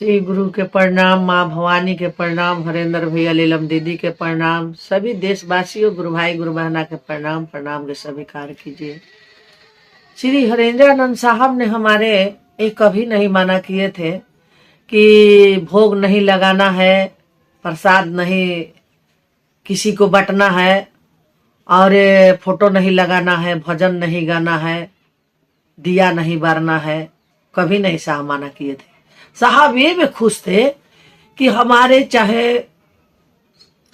श्री गुरु के प्रणाम, माँ भवानी के प्रणाम, हरेंद्र भैया लीलम दीदी के प्रणाम, सभी देशवासियों, गुरु भाई गुरु बहना के प्रणाम। प्रणाम के सभी कार्य कीजिए। श्री हरेंद्रानंद साहब ने हमारे एक कभी नहीं माना किए थे कि भोग नहीं लगाना है, प्रसाद नहीं किसी को बंटना है, और फोटो नहीं लगाना है, भजन नहीं गाना है, दिया नहीं बारना है। कभी नहीं साहब माना किए थे। साहब ये में खुश थे कि हमारे चाहे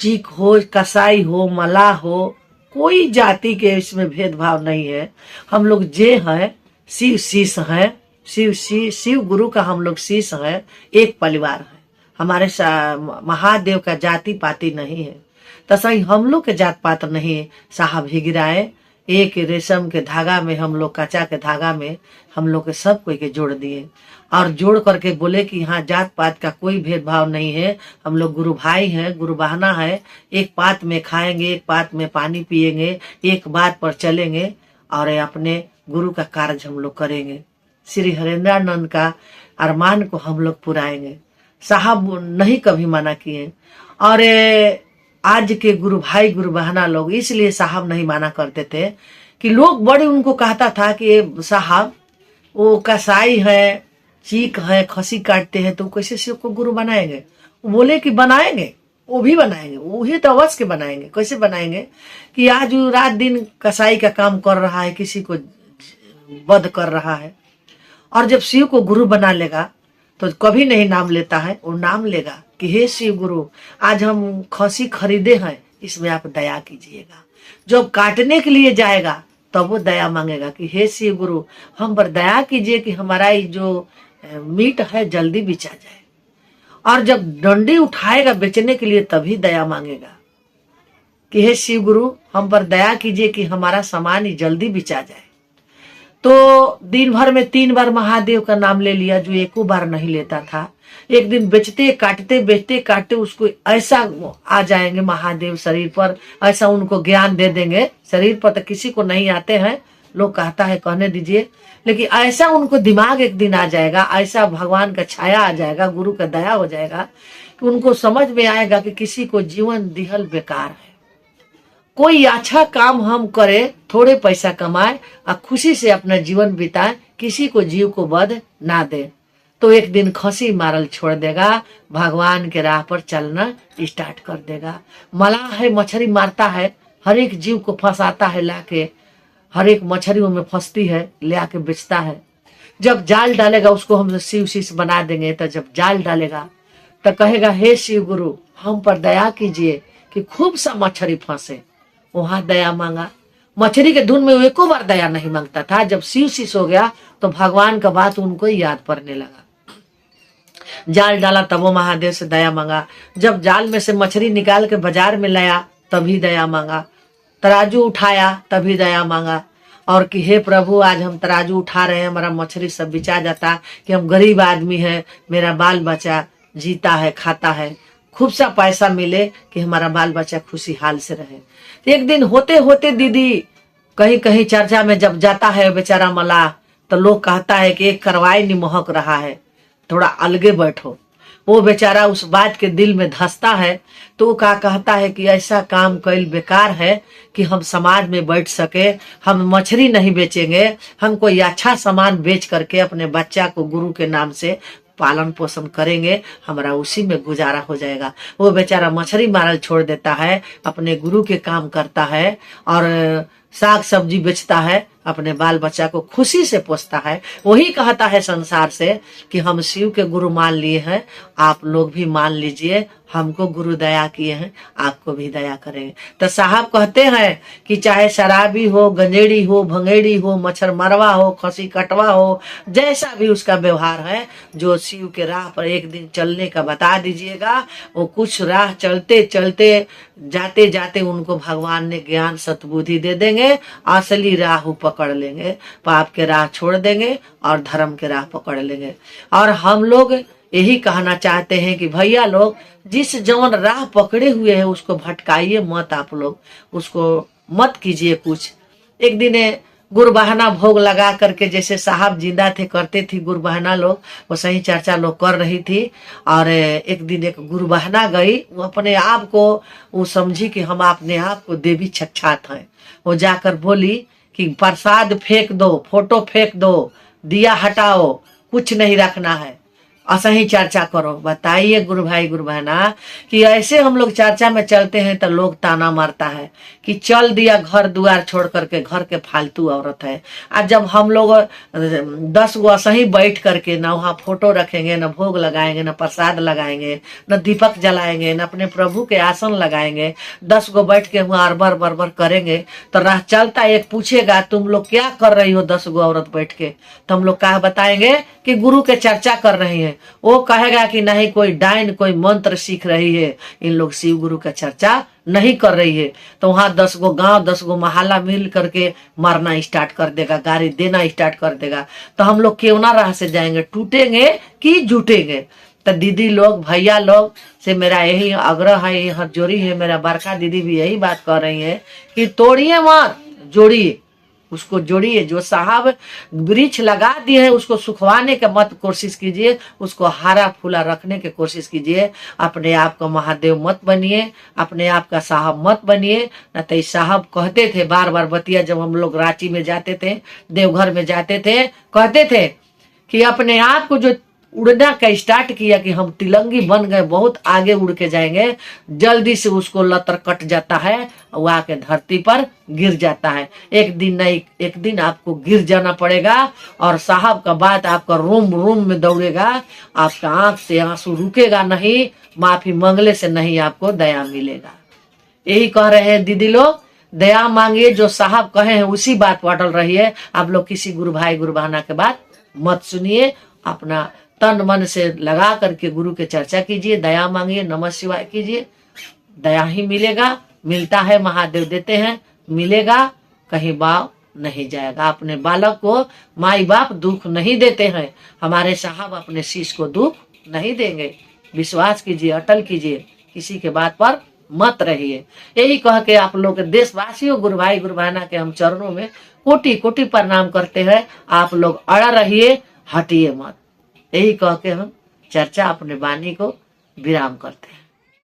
चीक हो, कसाई हो, मलाह हो, कोई जाति के इसमें भेदभाव नहीं है। हम लोग जे हैं शिव शीश हैं, शिव गुरु का हम लोग शीश हैं, एक परिवार है। हमारे महादेव का जाति पाति नहीं है। तो सही हम लोग के जात पात नहीं साहब ही गिराए। एक रेशम के धागा में हम लोग, कच्चा के धागा में हम लोग के सब कोई के जोड़ दिए, और जोड़ करके बोले कि यहाँ जात पात का कोई भेदभाव नहीं है। हम लोग गुरु भाई हैं, गुरु बहना है। एक पात में खाएंगे, एक पात में पानी पिएंगे, एक बात पर चलेंगे, और अपने गुरु का कार्य हम लोग करेंगे। श्री हरेंद्रानंद का अरमान को हम लोग पुराएंगे। साहब नहीं कभी मना किए। और आज के गुरु भाई गुरु बहना लोग इसलिए साहब नहीं माना करते थे कि लोग बड़े उनको कहता था कि साहब वो कसाई है, चीक है, खसी काटते हैं, तो कैसे शिव को गुरु बनाएंगे? वो बोले कि बनाएंगे, वो भी बनाएंगे, वही तो अवश्य के बनाएंगे। कैसे बनाएंगे कि आज रात दिन कसाई का काम कर रहा है, किसी को वध कर रहा है, और जब शिव को गुरु बना लेगा तो कभी नहीं नाम लेता है, वो नाम लेगा कि हे शिव गुरु, आज हम खसी खरीदे हैं, इसमें आप दया कीजिएगा। जब काटने के लिए जाएगा तब वो दया मांगेगा कि हे शिव गुरु, हम पर दया कीजिए कि हमारा ये जो मीट है जल्दी बेचा जाए। और जब डंडी उठाएगा बेचने के लिए तभी दया मांगेगा कि हे शिव गुरु, हम पर दया कीजिए कि हमारा सामान ही जल्दी बेचा जाए। तो दिन भर में 3 बार महादेव का नाम ले लिया, जो एको बार नहीं लेता था। एक दिन बेचते काटते बेचते काटते उसको ऐसा आ जाएंगे महादेव शरीर पर, ऐसा उनको ज्ञान दे देंगे। शरीर पर तो किसी को नहीं आते हैं, लोग कहता है कहने दीजिए, लेकिन ऐसा उनको दिमाग एक दिन आ जाएगा, ऐसा भगवान का छाया आ जाएगा, गुरु का दया हो जाएगा कि उनको समझ में आएगा कि किसी को जीवन दिहल बेकार है। कोई अच्छा काम हम करे, थोड़े पैसा कमाए और खुशी से अपना जीवन बिताए, किसी को जीव को वध ना दे, तो एक दिन खसी मारल छोड़ देगा, भगवान के राह पर चलना स्टार्ट कर देगा। मलाह है, मछली मारता है, हर एक जीव को फंसाता है, लाके हर एक मछलियों में फंसती है, ले आके बेचता है। जब जाल डालेगा उसको हम शिव शीश बना देंगे, तो जब जाल डालेगा तो कहेगा हे शिव गुरु, हम पर दया कीजिए कि खूब सा मछली फंसे। वहां दया मांगा। मछली के धुन में वो एको बार दया नहीं मांगता था। जब शिव शीश हो गया तो भगवान का बात उनको याद पड़ने लगा। जाल डाला तब वो महादेव से दया मांगा। जब जाल में से मछली निकाल के बाजार में लाया तभी दया मांगा। तराजू उठाया तभी दया मांगा, और कि हे प्रभु, आज हम तराजू उठा रहे हैं, हमारा मछली सब बिचा जाता, कि हम गरीब आदमी है, मेरा बाल बच्चा जीता है, खाता है, खूब सा पैसा मिले कि हमारा बाल बच्चा खुशी हाल से रहे। एक दिन होते होते दीदी कहीं कहीं चर्चा में जब जाता है बेचारा मलाह, तो लोग कहता है कि एक करवाई नहीं महक रहा है, थोड़ा अलगे बैठो। वो बेचारा उस बात के दिल में धंसता है, तो वो क्या कहता है कि ऐसा काम कैल बेकार है कि हम समाज में बैठ सके, हम मछली नहीं बेचेंगे, हम कोई अच्छा सामान बेच करके अपने बच्चा को गुरु के नाम से पालन पोषण करेंगे, हमारा उसी में गुजारा हो जाएगा। वो बेचारा मछली मारल छोड़ देता है, अपने गुरु के काम करता है, और साग सब्जी बेचता है, अपने बाल बच्चा को खुशी से पोसता है। वही कहता है संसार से कि हम शिव के गुरु मान लिए हैं, आप लोग भी मान लीजिए, हमको गुरु दया किए हैं, आपको भी दया करेंगे। तो साहब कहते हैं कि चाहे शराबी हो, गंजेड़ी हो, भंगेड़ी हो, मच्छर मरवा हो, खसी कटवा हो, जैसा भी उसका व्यवहार है, जो शिव के राह पर एक दिन चलने का बता दीजिएगा, वो कुछ राह चलते चलते जाते जाते उनको भगवान ने ज्ञान सतबुद्धि दे देंगे, असली राह पकड़ लेंगे, पाप के राह छोड़ देंगे और धर्म के राह पकड़ लेंगे। और हम लोग यही कहना चाहते हैं कि भैया लोग, जिस जवन राह पकड़े हुए हैं उसको भटकाइए मत, आप लोग उसको मत कीजिए कुछ। एक दिन गुरबहाना भोग लगा करके, जैसे साहब जिंदा थे करते थी गुरबहाना लोग, वो सही चर्चा लोग कर रही थी। और एक दिन एक गुरबहाना गई, वो अपने आप को वो समझी कि हम अपने आप को देवी साक्षात हैं। वो जाकर बोली कि प्रसाद फेंक दो, फोटो फेंक दो, दिया हटाओ, कुछ नहीं रखना है, असही चर्चा करो। बताइए गुरु भाई गुरु बहना कि ऐसे हम लोग चर्चा में चलते हैं तो लोग ताना मारता है कि चल दिया घर द्वार छोड़ करके, घर के फालतू औरत है। आज जब हम लोग 10 गो असही बैठ करके न वहाँ फोटो रखेंगे, न भोग लगाएंगे, न प्रसाद लगाएंगे, न दीपक जलाएंगे, न अपने प्रभु के आसन लगाएंगे, 10 गो बैठ के वहाँ अरबर बरबर करेंगे तो राह चलता एक पूछेगा तुम लोग क्या कर रही हो 10 गो औरत बैठ के, तो हम लोग क्या बताएंगे कि गुरु के चर्चा कर रही है। वो कहेगा कि नहीं कोई डाइन कोई मंत्र सीख रही है, इन लोग शिव गुरु का चर्चा नहीं कर रही है। तो वहां 10 गो गांव 10 गो मोहल्ला मिल करके मारना स्टार्ट कर देगा, गाली देना स्टार्ट कर देगा। तो हम लोग क्यों ना राह से जाएंगे, टूटेंगे कि जुटेंगे। तो दीदी लोग भैया लोग से मेरा यही आग्रह है, यही जोड़ी है, मेरा बरखा दीदी भी यही बात कर रही है कि तोड़िए मत, जोड़िए, उसको जोड़िए। जो साहब वृक्ष लगा दिए हैं उसको सुखवाने के मत कोशिश कीजिए, उसको हरा फूला रखने की कोशिश कीजिए। अपने आप को महादेव मत बनिए, अपने आप का साहब मत बनिए। न तो साहब कहते थे बार बार बतिया, जब हम लोग रांची में जाते थे, देवघर में जाते थे, कहते थे कि अपने आप को जो उड़ना का स्टार्ट किया कि हम तिलंगी बन गए, बहुत आगे उड़ के जाएंगे, जल्दी से उसको लतर कट जाता है, वो आके धरती पर गिर जाता है। एक दिन नहीं एक दिन आपको गिर जाना पड़ेगा और साहब का बात आपका रोम रोम में दौड़ेगा, आपका आंख से आंसू रुकेगा नहीं, माफी मांगने से नहीं आपको दया मिलेगा। यही कह रहे हैं दीदी लोग, दया मांगिए, जो साहब कहे हैं उसी बात पर अटल रहिए। आप लोग किसी गुरु भाई गुरु बहना के बात मत सुनिए, अपना तन मन से लगा करके गुरु के चर्चा कीजिए, दया मांगिए, नमः शिवाय कीजिए, दया ही मिलेगा। मिलता है महादेव देते हैं, मिलेगा, कहीं बाव नहीं जाएगा। अपने बालक को माई बाप दुख नहीं देते हैं, हमारे साहब अपने शिष्य को दुख नहीं देंगे। विश्वास कीजिए, अटल कीजिए, किसी के बात पर मत रहिए। यही कह के आप लोग देशवासियों गुरु भाई गुरु बहना के हम चरणों में कोटि कोटि प्रणाम करते हैं। आप लोग अड़ा रहिए, हटिए मत। यही कह के हम चर्चा अपने वाणी को विराम करते हैं।